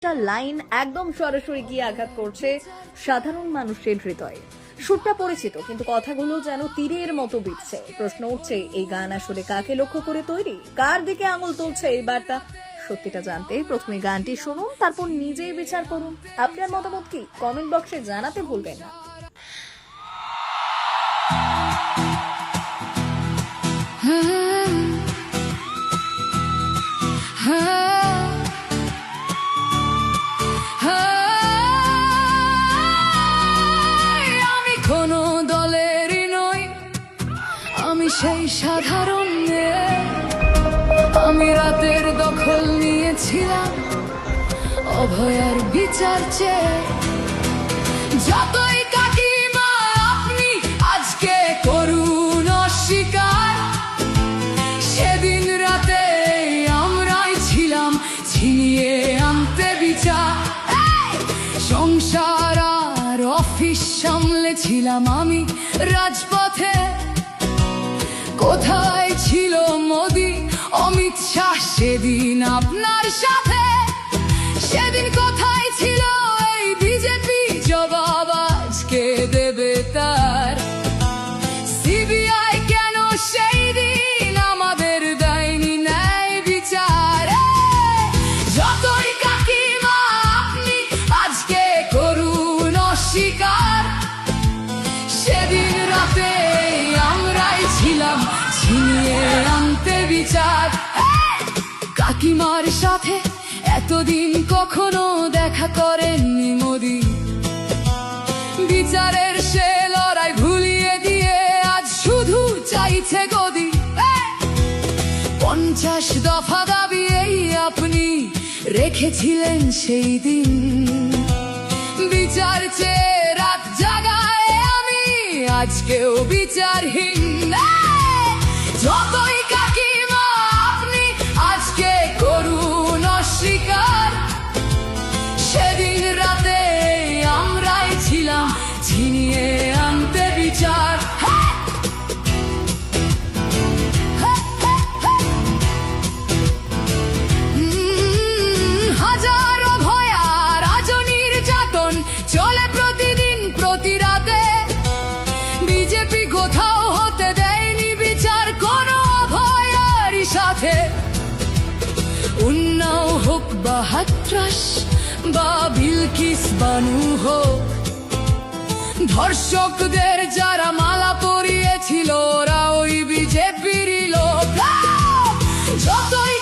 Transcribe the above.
একটা লাইন একদম সরাসরি গিয়ে আঘাত করছে সাধারণ মানুষের হৃদয়ে। সুরটা পরিচিত, কিন্তু কথাগুলো যেন তীরের মতো বিঁধছে। প্রশ্ন উঠছে, এই গান আসলে কাকে লক্ষ্য করে তৈরি, কার দিকে আঙুল তুলছে এই বার্তা? সত্যিটা জানতে প্রথমে গানটি শুনুন, তারপর নিজেই বিচার করুন। আপনার মতামত কি কমেন্ট বক্সে জানাতে ভুলবেন না। আমি কোনো দলেরই নই, আমি সেই সাধারণ মেয়ে। আমি রাতের দখল নিয়েছিলাম অভয়ার বিচার চেয়ে। যতই কাকিমা আপনি আজকে করুন অস্বীকার, সেদিন রাতে আমরাই ছিলাম ছিনিয়ে আনতে বিচার। সংসার আর অফিস সামলেছিলাম আমি রাজপথে। কোথায় ছিল মোদি, অমিত শাহ সেদিন আপনার সাথে? সেদিন কোথায় ছিল এই বিজেপি, জবাব আজকে দেবে তার। সিবিআই কেন সেই দিন আমাদের দেয়নি ন্যায় বিচার? যতই কাকিমা আপনি আজকে করুন অস্বীকার, সেদিন রাতে আমরাই ছিলাম ছিনিয়ে আনতে বিচার। কাকিমার সাথে এতদিন কখনো দেখা করেননি মোদি। বিচারের সে লড়াই ভুলিয়ে দিয়ে আজ শুধু চাইছে গদি। 50 দফা দাবি এই আপনি রেখেছিলেন সেই দিন। বিচার চেয়ে রাত জাগায় আমি আজকেও বিচারহীন। যতই কাকিমা আপনি আজকে করুন অস্বীকার, সেদিন রাতে আমরাই ছিলাম ছিনিয়ে আনতে বিচার। হাজারো ভয়া রাজনীর যাতন চলে প্রতিদিন প্রতি রাতে। বিজেপি কোথাও হতে দেয়নি বিচার কোনো অভয়ারই সাথে। উন্নাও হোক বা হাতরাস বা বিলকিস বানু হোক, ধর্ষকদের যারা মালা পরিয়েছিল ওরা ওই বিজেপিরই লোক। যতই